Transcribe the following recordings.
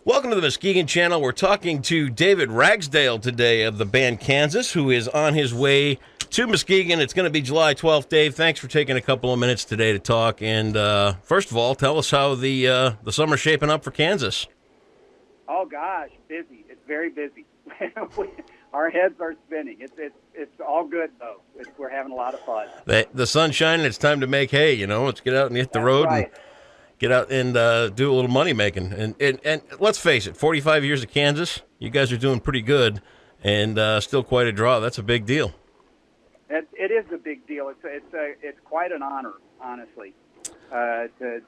Welcome to the Muskegon channel. We're talking to David Ragsdale today of the band Kansas, who is on his way to Muskegon. It's going to be July 12th. Dave, thanks for taking a couple of minutes today to talk. And first of all, tell us how the summer's shaping up for Kansas. Oh gosh, busy. It's very busy. Our heads are spinning. It's all good though. We're having a lot of fun. The sun's shining. It's time to make hay. Let's get out and hit the road. Right. And get out and do a little money making. And let's face it, 45 years of Kansas, you guys are doing pretty good, and still quite a draw. That's a big deal. It is a big deal. It's quite an honor, honestly, because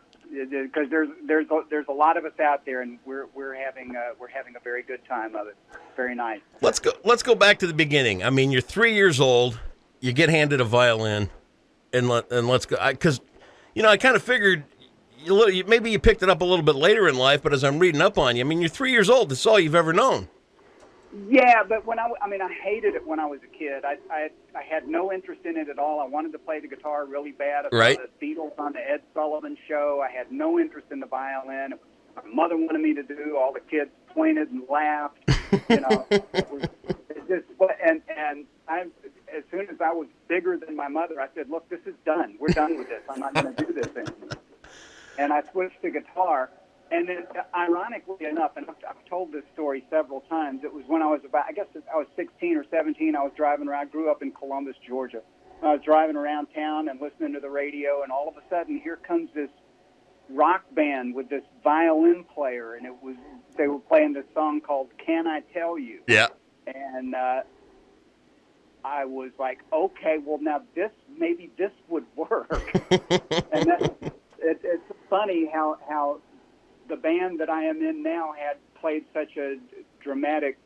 there's a lot of us out there, and we're having a very good time of it. Very nice. Let's go back to the beginning. I mean, you're 3 years old. You get handed a violin, and let's go. Because I kind of figured. Maybe you picked it up a little bit later in life, but as I'm reading up on you, I mean, you're 3 years old. That's all you've ever known. Yeah, but I hated it when I was a kid. I had no interest in it at all. I wanted to play the guitar really bad. I saw the Beatles on the Ed Sullivan Show. I had no interest in the violin. It was my mother wanted me to do. All the kids pointed and laughed. As soon as I was bigger than my mother, I said, "Look, this is done. We're done with this. I'm not going to do this anymore." And I switched to guitar. And then, ironically enough, and I've told this story several times, it was when I was I was 16 or 17. I was driving around. I grew up in Columbus, Georgia. I was driving around town and listening to the radio, and all of a sudden, here comes this rock band with this violin player, and they were playing this song called "Can I Tell You?" Yeah. And I was like, okay, well, now maybe this would work. And it's funny how the band that I am in now had played such a dramatic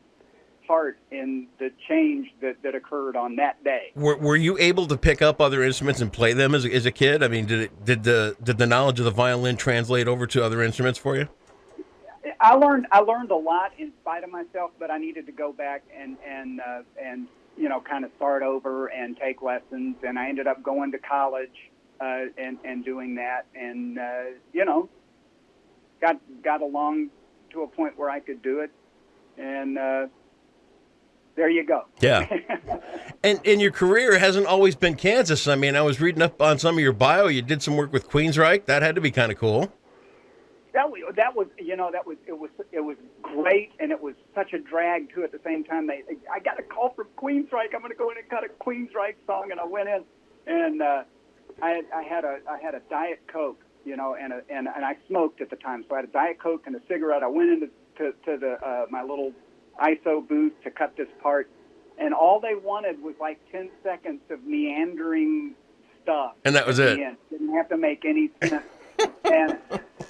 part in the change that occurred on that day. Were you able to pick up other instruments and play them as a kid? I mean, did the knowledge of the violin translate over to other instruments for you? I learned a lot in spite of myself, but I needed to go back and kind of start over and take lessons. And I ended up going to college. And doing that, and got along to a point where I could do it, and there you go. Yeah. And your career hasn't always been Kansas. I mean, I was reading up on some of your bio. You did some work with Queensryche. That had to be kind of cool. That was great, and it was such a drag too. At the same time, I got a call from Queensryche. I'm going to go in and cut a Queensryche song, and I went in and. I had a Diet Coke, and I smoked at the time, so I had a Diet Coke and a cigarette. I went into the my little ISO booth to cut this part, and all they wanted was like 10 seconds of meandering stuff. And that was it. Didn't have to make any sense. And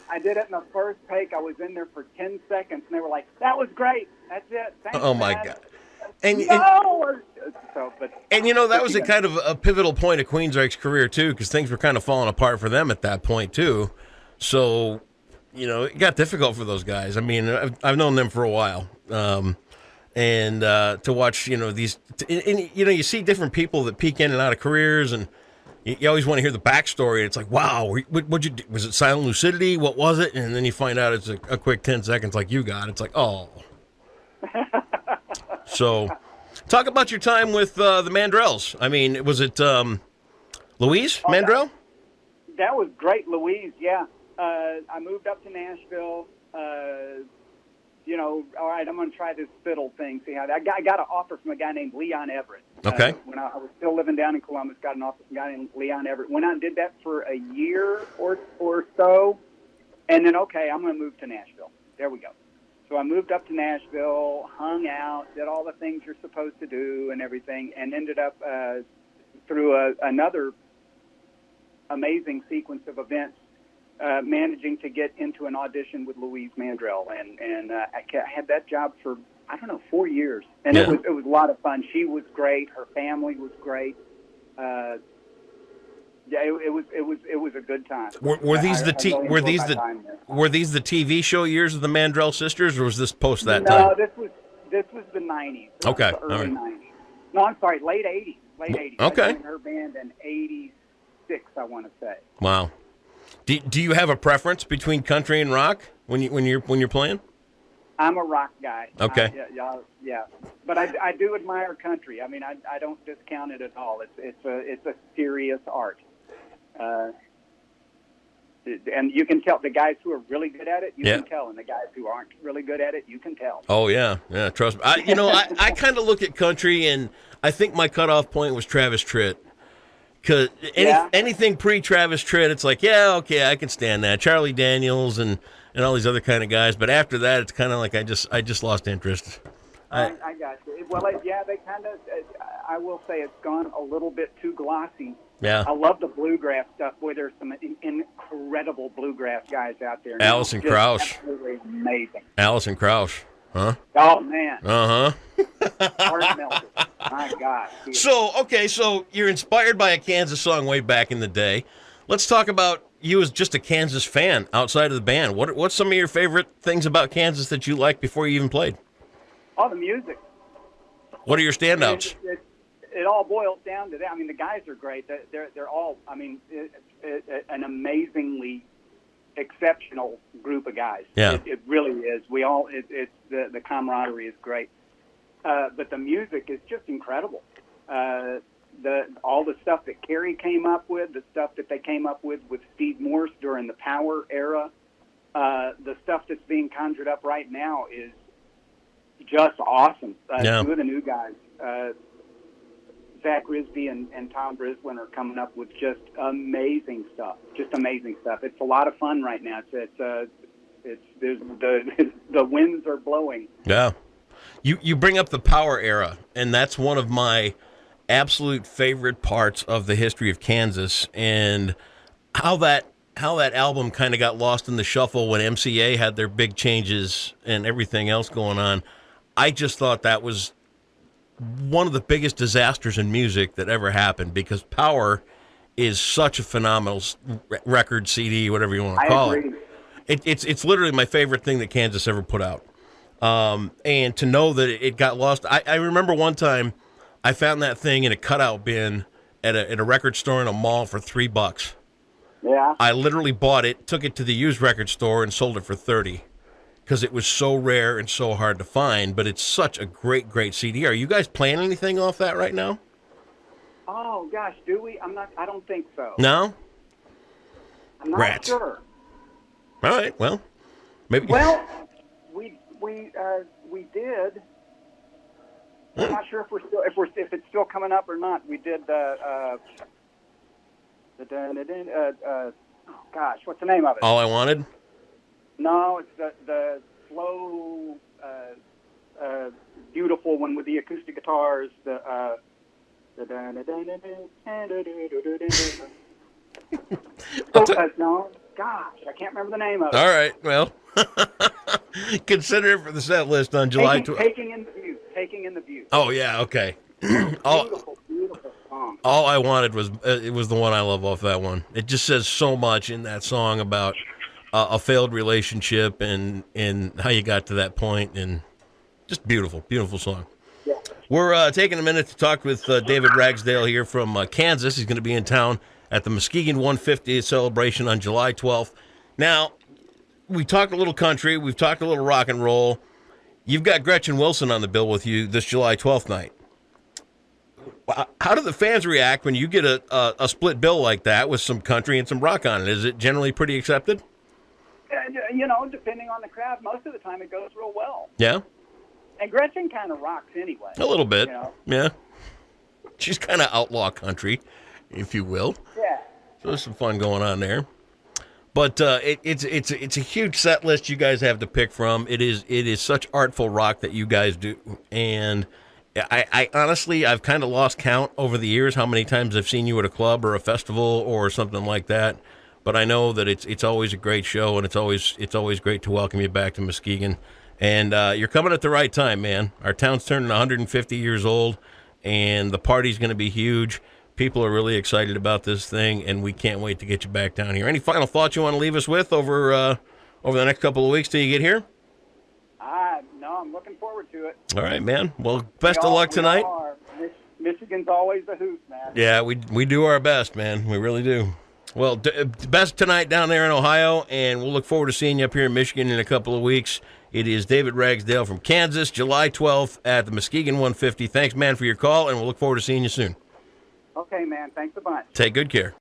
I did it in the first take. I was in there for 10 seconds, and they were like, "That was great. That's it. Thanks, oh my Dad." God. And that was a kind of a pivotal point of Queensryche's career too, because things were kind of falling apart for them at that point too. So, it got difficult for those guys. I mean, I've known them for a while, and to watch, these, you see different people that peek in and out of careers, and you always want to hear the backstory. It's like, wow, what'd you do? Was it silent lucidity? What was it? And then you find out it's a quick 10 seconds like you got. It's like, oh. So, talk about your time with the Mandrells. I mean, was it Louise Mandrell? That was great, Louise. Yeah, I moved up to Nashville. All right, I'm going to try this fiddle thing. See how I got an offer from a guy named Leon Everett. Okay. When I was still living down in Columbus, got an offer from a guy named Leon Everett. Went out and did that for a year or so, and then I'm going to move to Nashville. There we go. So I moved up to Nashville, hung out, did all the things you're supposed to do and everything, and ended up through another amazing sequence of events, managing to get into an audition with Louise Mandrell. And I had that job for, 4 years. And yeah. It was a lot of fun. She was great. Her family was great. Yeah, it was a good time. Were these the TV show years of the Mandrell sisters, or was this post that time? No, this was the 90s. Okay, the early all right. 90s. No, I'm sorry, late 80s. Late 80s. Okay. I joined her band in 86, I want to say. Wow. Do you have a preference between country and rock when you're playing? I'm a rock guy. Okay. Yeah. But I do admire country. I mean, I don't discount it at all. It's a serious art. And you can tell the guys who are really good at it, you can tell, and the guys who aren't really good at it, you can tell. Oh, yeah. Yeah, trust me. I kind of look at country, and I think my cutoff point was Travis Tritt. Because anything pre-Travis Tritt, it's like, yeah, okay, I can stand that. Charlie Daniels and all these other kind of guys. But after that, it's kind of like I just lost interest. I got you. Well, they kind of, I will say it's gone a little bit too glossy. Yeah. I love the bluegrass stuff. Boy, there's some incredible bluegrass guys out there. Allison Krauss. Absolutely amazing. Allison Krauss. Huh? Oh, man. Uh-huh. Heart melted. My God. So you're inspired by a Kansas song way back in the day. Let's talk about you as just a Kansas fan outside of the band. What's some of your favorite things about Kansas that you liked before you even played? Oh, the music. What are your standouts? It all boils down to that. I mean, the guys are great. They're all, I mean, an amazingly exceptional group of guys. Yeah. It really is. The camaraderie is great. But the music is just incredible. All the stuff that Kerry came up with, the stuff that they came up with Steve Morse during the Power era, the stuff that's being conjured up right now is just awesome. Two of the new guys, Zach Risby and Tom Brislin, are coming up with just amazing stuff. It's a lot of fun right now. The winds are blowing. Yeah. You bring up the Power era, and that's one of my absolute favorite parts of the history of Kansas, and how that album kind of got lost in the shuffle when MCA had their big changes and everything else going on. I just thought that was one of the biggest disasters in music that ever happened, because Power is such a phenomenal record, CD, whatever you want to call it. It's literally my favorite thing that Kansas ever put out. And to know that it got lost, I remember one time I found that thing in a cutout bin at a record store in a mall for $3. Yeah. I literally bought it, took it to the used record store, and sold it for $30. Because it was so rare and so hard to find, but it's such a great CD. Are you guys playing anything off that right now? Oh gosh, do we? I don't think so. No? I'm not sure. All right, well, maybe. Well, we did. I'm not sure if it's still coming up or not. We did oh gosh, what's the name of it? All I Wanted? No, it's the slow, beautiful one with the acoustic guitars. No, gosh, I can't remember the name of it. All right, well, consider it for the set list on July 12th. Taking in the View. Oh yeah, okay. Beautiful song. All I Wanted was it was the one I love off that one. It just says so much in that song about a failed relationship and how you got to that point, and just beautiful song. Yeah. We're taking a minute to talk with David Ragsdale here from Kansas. He's going to be in town at the Muskegon 150th celebration on July 12th. Now, we talked a little country, we've talked a little rock and roll. You've got Gretchen Wilson on the bill with you this July 12th night. How do the fans react when you get a split bill like that with some country and some rock on it? Is it generally pretty accepted? Depending on the crowd, most of the time it goes real well. Yeah? And Gretchen kind of rocks anyway. A little bit, yeah. She's kind of outlaw country, if you will. Yeah. So there's some fun going on there. But it's a huge set list you guys have to pick from. It is such artful rock that you guys do, and I honestly, I've kind of lost count over the years how many times I've seen you at a club or a festival or something like that. But I know that it's always a great show, and it's always great to welcome you back to Muskegon. And you're coming at the right time, man. Our town's turning 150 years old, and the party's going to be huge. People are really excited about this thing, and we can't wait to get you back down here. Any final thoughts you want to leave us with over the next couple of weeks till you get here? No, I'm looking forward to it. All right, man. Well, best of luck tonight. Michigan's always a hoot, man. Yeah, we do our best, man. We really do. Well, best tonight down there in Ohio, and we'll look forward to seeing you up here in Michigan in a couple of weeks. It is David Ragsdale from Kansas, July 12th at the Muskegon 150. Thanks, man, for your call, and we'll look forward to seeing you soon. Okay, man. Thanks a bunch. Take good care.